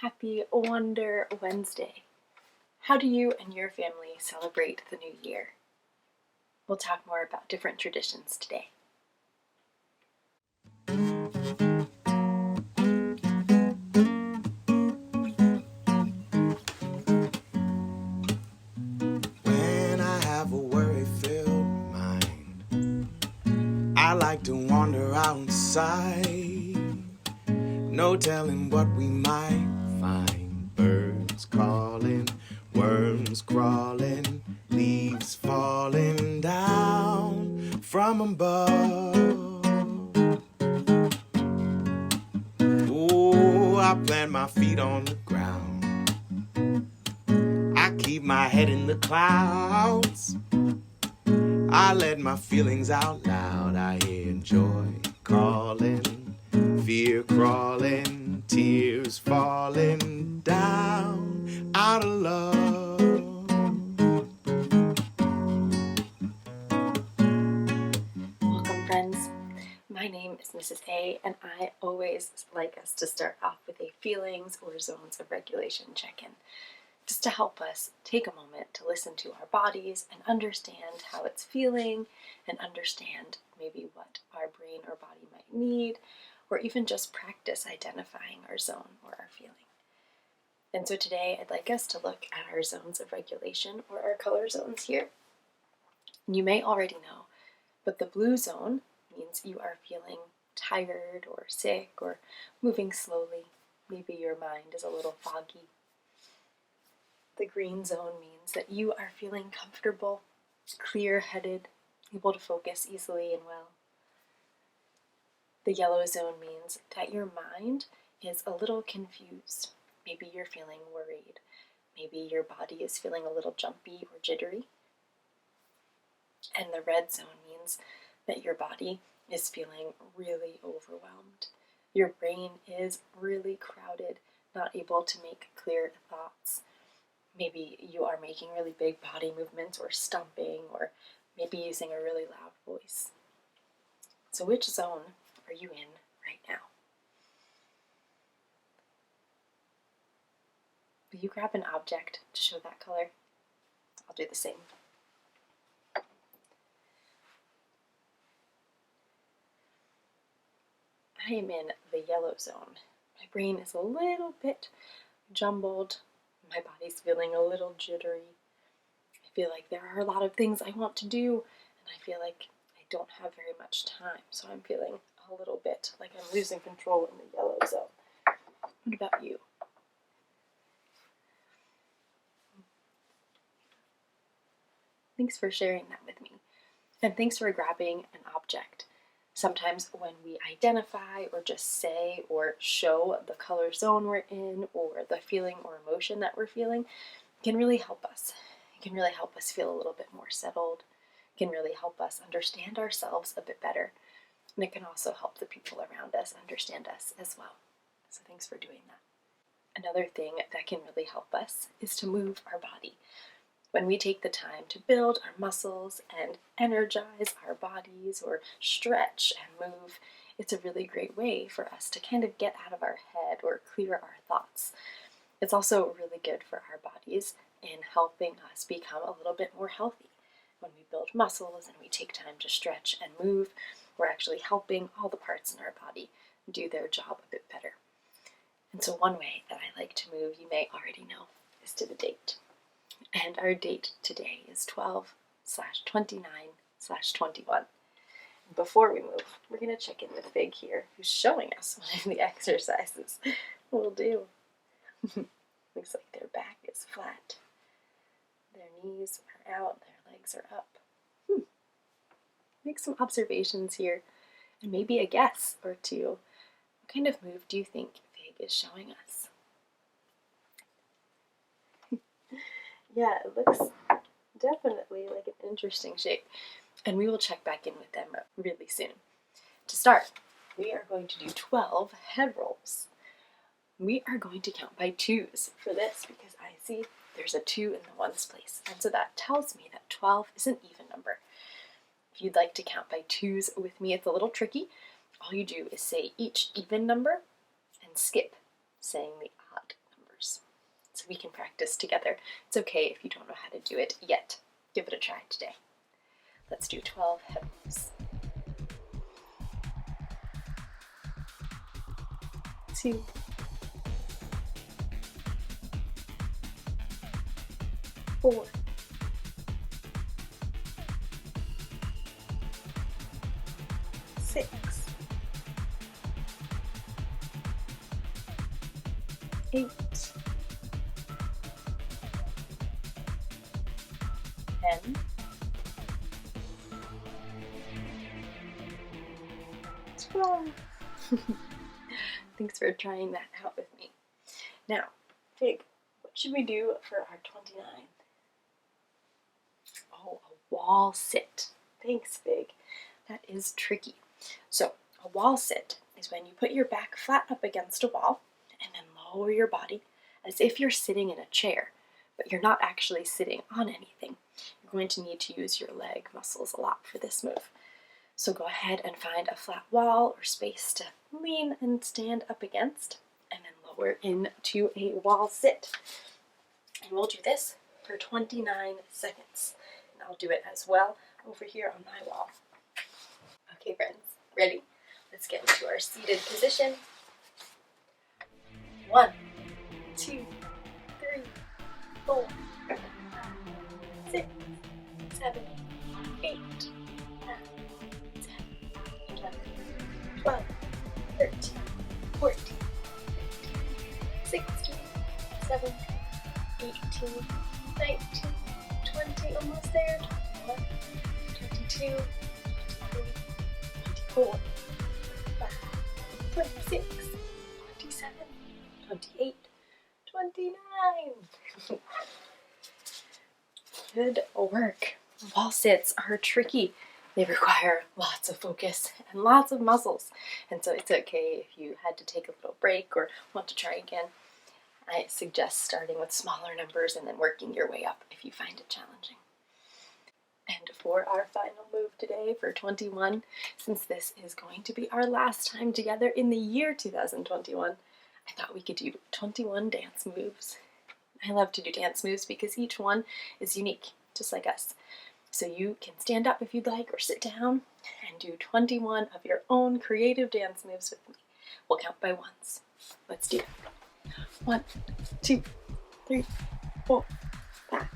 Happy Wonder Wednesday. How do you and your family celebrate the new year? We'll talk more about different traditions today. When I have a worry-filled mind, I like to wander outside. No telling what we might find. Birds calling, worms crawling, leaves falling down from above. Oh, I plant my feet on the ground. I keep my head in the clouds. I let my feelings out loud. I hear joy calling, fear crawling, tears falling down out of love. Welcome, friends. My name is Mrs. A, and I always like us to start off with a feelings or zones of regulation check-in, just to help us take a moment to listen to our bodies and understand how it's feeling and understand maybe what our brain or body might need, or even just practice identifying our zone or our feeling. And so today I'd like us to look at our zones of regulation or our color zones here. You may already know, but the blue zone means you are feeling tired or sick or moving slowly. Maybe your mind is a little foggy. The green zone means that you are feeling comfortable, clear-headed, able to focus easily and well. The yellow zone means that your mind is a little confused. Maybe you're feeling worried. Maybe your body is feeling a little jumpy or jittery. And the red zone means that your body is feeling really overwhelmed. Your brain is really crowded, not able to make clear thoughts. Maybe you are making really big body movements or stomping, or maybe using a really loud voice. So which zone are you in right now? Will you grab an object to show that color? I'll do the same. I am in the yellow zone. My brain is a little bit jumbled. My body's feeling a little jittery. I feel like there are a lot of things I want to do, and I feel like I don't have very much time. So I'm feeling a little bit like I'm losing control in the yellow zone. What about you? Thanks for sharing that with me. And thanks for grabbing an object. Sometimes when we identify or just say or show the color zone we're in or the feeling or emotion that we're feeling, it can really help us. It can really help us feel a little bit more settled. It can really help us understand ourselves a bit better. And it can also help the people around us understand us as well. So thanks for doing that. Another thing that can really help us is to move our body. When we take the time to build our muscles and energize our bodies or stretch and move, it's a really great way for us to kind of get out of our head or clear our thoughts. It's also really good for our bodies in helping us become a little bit more healthy. When we build muscles and we take time to stretch and move, we're actually helping all the parts in our body do their job a bit better. And so one way that I like to move, you may already know, is to the date. And our date today is 12/29/21. Before we move, we're going to check in with Fig here, who's showing us one of the exercises we'll do. Looks like their back is flat. Their knees are out, their legs are up. Make some observations here, and maybe a guess or two. What kind of move do you think Fig is showing us? Yeah, it looks definitely like an interesting shape, and we will check back in with them really soon. To start, we are going to do 12 head rolls. We are going to count by twos for this because I see there's a 2 in the ones place, and so that tells me that 12 is an even number. If you'd like to count by twos with me, it's a little tricky. All you do is say each even number and skip saying the odd so we can practice together. It's okay if you don't know how to do it yet. Give it a try today. Let's do 12 head moves. 2, 4, 6, 8, 10, 12. Thanks for trying that out with me. Now, Fig, what should we do for our 29? Oh, a wall sit. Thanks, Fig. That is tricky. So, a wall sit is when you put your back flat up against a wall and then lower your body as if you're sitting in a chair, but you're not actually sitting on anything. You're going to need to use your leg muscles a lot for this move. So go ahead and find a flat wall or space to lean and stand up against, and then lower into a wall sit. And we'll do this for 29 seconds. And I'll do it as well over here on my wall. Okay, friends, ready? Let's get into our seated position. 1, 2, 3, 4, 5, 6, 7, 8, 9, 10, 11, 12, 13, 14, 15, 16, 17, 18, 19, 20, almost there, 21, 22, 23, 24, 25, 26, 27, 28, 29. Good work. Wall sits are tricky. They require lots of focus and lots of muscles. And so it's okay if you had to take a little break or want to try again. I suggest starting with smaller numbers and then working your way up if you find it challenging. And for our final move today, for 21, since this is going to be our last time together in the year 2021, I thought we could do 21 dance moves. I love to do dance moves because each one is unique, just like us. So you can stand up if you'd like or sit down and do 21 of your own creative dance moves with me. We'll count by ones. Let's do it. 1, 2, 3, 4, 5,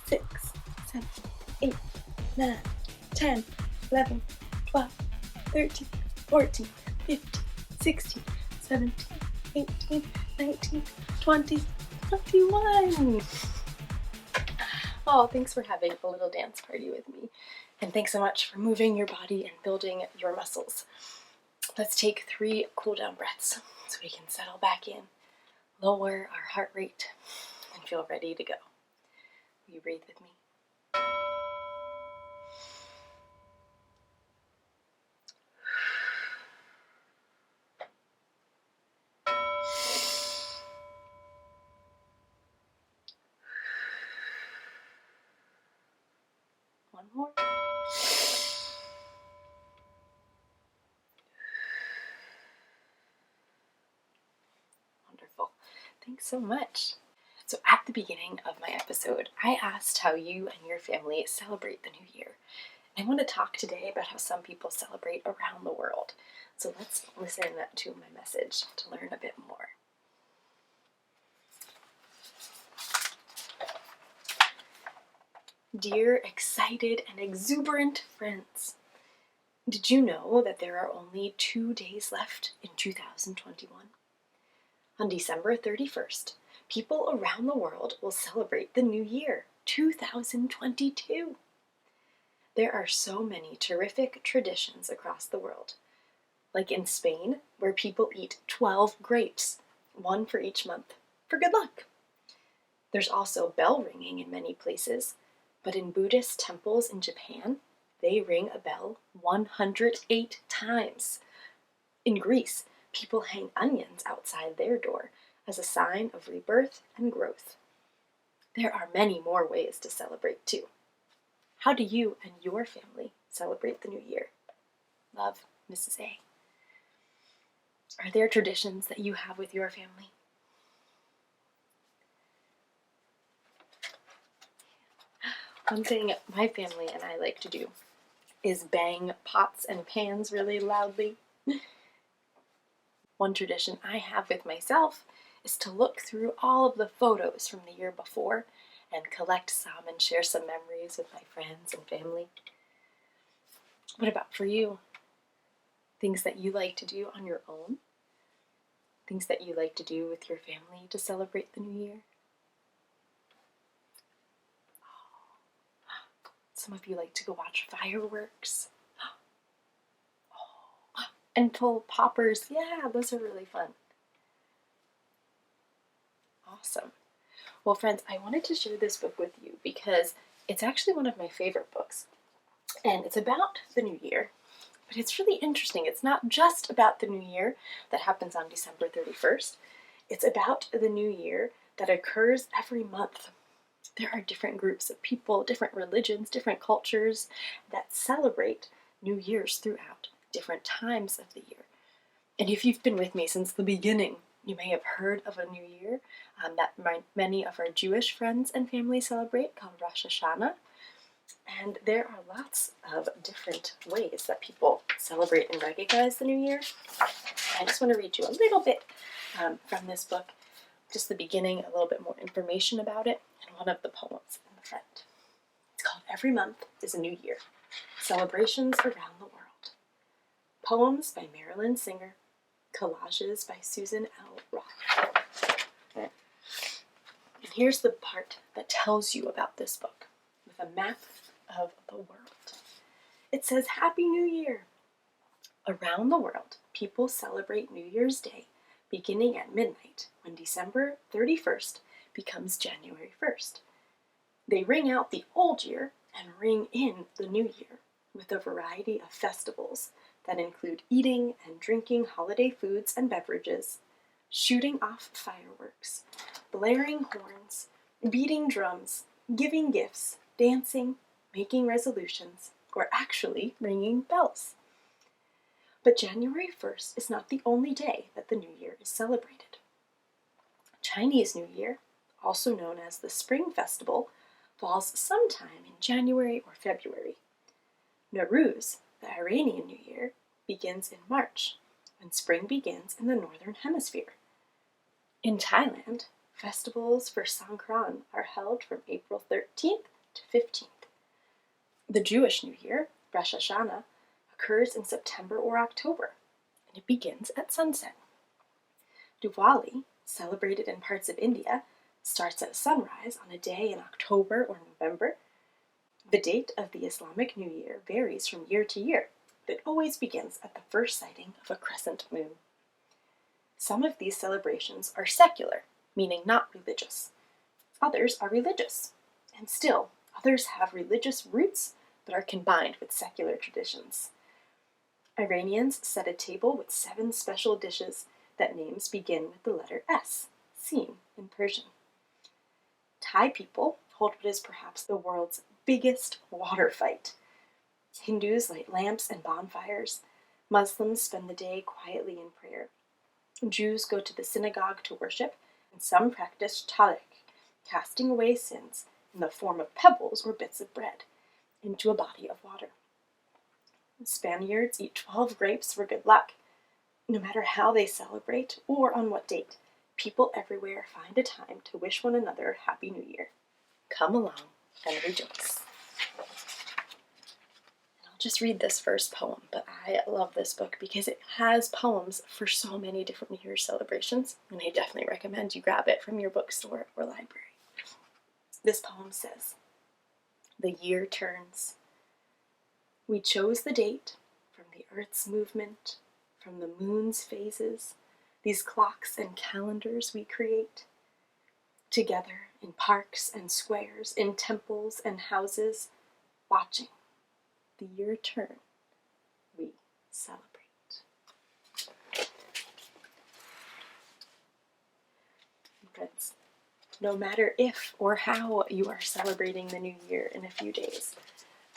6, 7, 8, 9, 10, 11, 12, 13, 14, 15, 16, 17, 18, 19, 20, 21. Oh, thanks for having a little dance party with me. And thanks so much for moving your body and building your muscles. Let's take 3 cool down breaths so we can settle back in, lower our heart rate, and feel ready to go. Will you breathe with me? One more. Wonderful. Thanks so much. So at the beginning of my episode, I asked how you and your family celebrate the new year. I want to talk today about how some people celebrate around the world. So let's listen to my message to learn a bit more. Dear excited and exuberant friends, did you know that there are only 2 days left in 2021? On December 31st, people around the world will celebrate the new year, 2022. There are so many terrific traditions across the world, like in Spain, where people eat 12 grapes, 1 for each month, for good luck. There's also bell ringing in many places, but in Buddhist temples in Japan, they ring a bell 108 times. In Greece, people hang onions outside their door as a sign of rebirth and growth. There are many more ways to celebrate too. How do you and your family celebrate the new year? Love, Mrs. A. Are there traditions that you have with your family? One thing my family and I like to do is bang pots and pans really loudly. One tradition I have with myself is to look through all of the photos from the year before and collect some and share some memories with my friends and family. What about for you? Things that you like to do on your own? Things that you like to do with your family to celebrate the new year? Some of you like to go watch fireworks. And pull poppers. Yeah, those are really fun. Awesome. Well, friends, I wanted to share this book with you because it's actually one of my favorite books. And it's about the new year. But it's really interesting. It's not just about the new year that happens on December 31st. It's about the new year that occurs every month. There are different groups of people, different religions, different cultures that celebrate New Year's throughout different times of the year. And if you've been with me since the beginning, you may have heard of a new year that many of our Jewish friends and family celebrate called Rosh Hashanah. And there are lots of different ways that people celebrate and recognize the new year. I just want to read you a little bit from this book, just the beginning, a little bit more information about it, and one of the poems in the front. It's called Every Month is a New Year, Celebrations Around the World. Poems by Marilyn Singer, collages by Susan L. Roth. And here's the part that tells you about this book, with a map of the world. It says, Happy New Year! Around the world, people celebrate New Year's Day beginning at midnight when December 31st becomes January 1st. They ring out the old year and ring in the new year with a variety of festivals that include eating and drinking holiday foods and beverages, shooting off fireworks, blaring horns, beating drums, giving gifts, dancing, making resolutions, or actually ringing bells. But January 1st is not the only day that the New Year is celebrated. Chinese New Year, also known as the Spring Festival, falls sometime in January or February. Nowruz, the Iranian New Year, begins in March, when spring begins in the Northern Hemisphere. In Thailand, festivals for Songkran are held from April 13th to 15th. The Jewish New Year, Rosh Hashanah, occurs in September or October, and it begins at sunset. Diwali, celebrated in parts of India, starts at sunrise on a day in October or November. The date of the Islamic New Year varies from year to year, but it always begins at the first sighting of a crescent moon. Some of these celebrations are secular, meaning not religious. Others are religious, and still others have religious roots but are combined with secular traditions. Iranians set a table with 7 special dishes that names begin with the letter S, seen in Persian. Thai people hold what is perhaps the world's biggest water fight. Hindus light lamps and bonfires. Muslims spend the day quietly in prayer. Jews go to the synagogue to worship, and some practice talik, casting away sins in the form of pebbles or bits of bread into a body of water. Spaniards eat 12 grapes for good luck. No matter how they celebrate or on what date, people everywhere find a time to wish one another Happy New Year. Come along and rejoice. I'll just read this first poem, but I love this book because it has poems for so many different New Year's celebrations, and I definitely recommend you grab it from your bookstore or library. This poem says, The year turns. We chose the date from the earth's movement, from the moon's phases, these clocks and calendars we create. Together in parks and squares, in temples and houses, watching the year turn, we celebrate. Friends, no matter if or how you are celebrating the new year in a few days,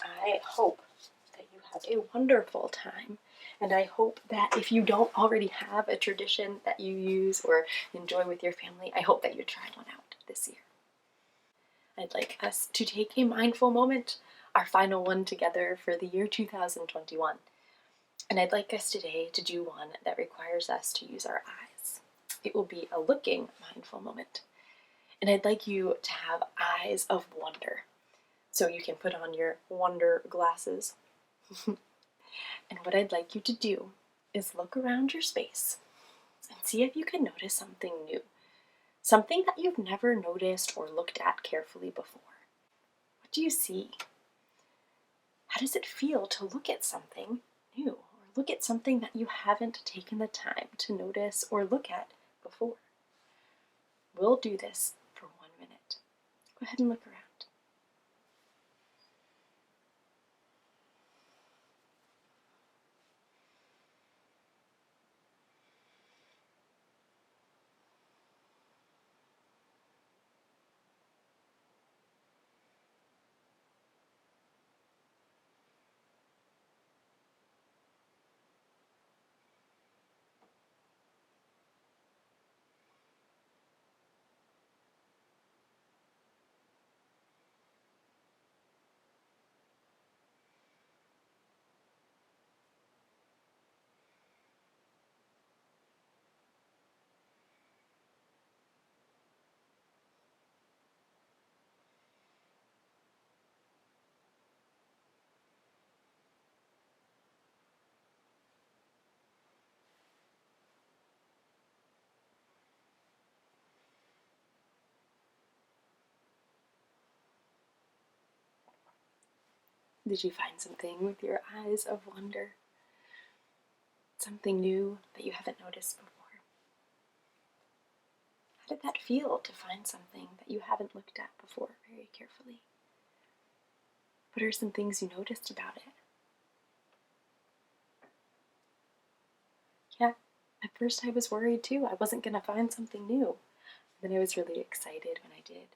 I hope that you have a wonderful time. And I hope that if you don't already have a tradition that you use or enjoy with your family, I hope that you try one out this year. I'd like us to take a mindful moment, our final one together for the year 2021. And I'd like us today to do one that requires us to use our eyes. It will be a looking mindful moment. And I'd like you to have eyes of wonder. So you can put on your wonder glasses. And what I'd like you to do is look around your space and see if you can notice something new. Something that you've never noticed or looked at carefully before. What do you see? How does it feel to look at something new or look at something that you haven't taken the time to notice or look at before? We'll do this for 1 minute. Go ahead and look around. Did you find something with your eyes of wonder? Something new that you haven't noticed before? How did that feel to find something that you haven't looked at before very carefully? What are some things you noticed about it? Yeah, at first I was worried too. I wasn't going to find something new. And then I was really excited when I did.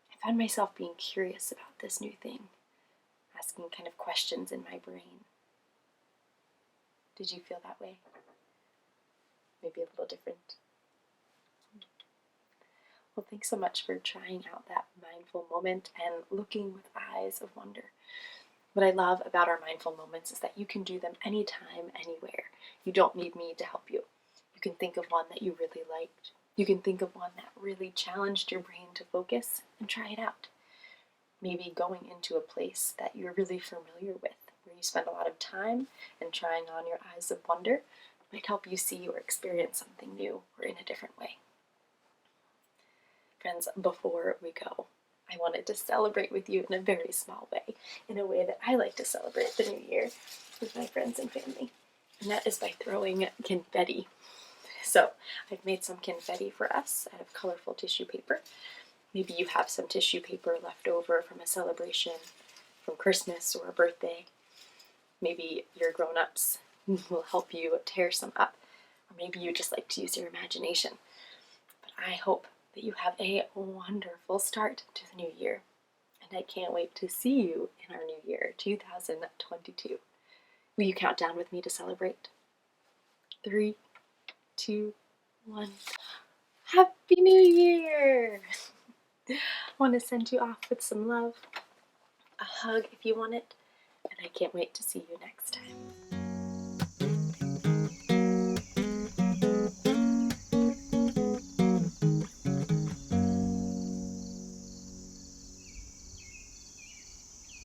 I found myself being curious about this new thing, asking kind of questions in my brain. Did you feel that way? Maybe a little different. Well, thanks so much for trying out that mindful moment and looking with eyes of wonder. What I love about our mindful moments is that you can do them anytime, anywhere. You don't need me to help you. You can think of one that you really liked. You can think of one that really challenged your brain to focus and try it out. Maybe going into a place that you're really familiar with, where you spend a lot of time, and trying on your eyes of wonder might help you see or experience something new or in a different way. Friends, before we go, I wanted to celebrate with you in a very small way, in a way that I like to celebrate the new year with my friends and family. And that is by throwing confetti. So I've made some confetti for us out of colorful tissue paper. Maybe you have some tissue paper left over from a celebration, from Christmas or a birthday. Maybe your grown-ups will help you tear some up. Or maybe you just like to use your imagination. But I hope that you have a wonderful start to the new year. And I can't wait to see you in our new year, 2022. Will you count down with me to celebrate? 3, 2, 1. Happy New Year! I want to send you off with some love, a hug if you want it, and I can't wait to see you next time.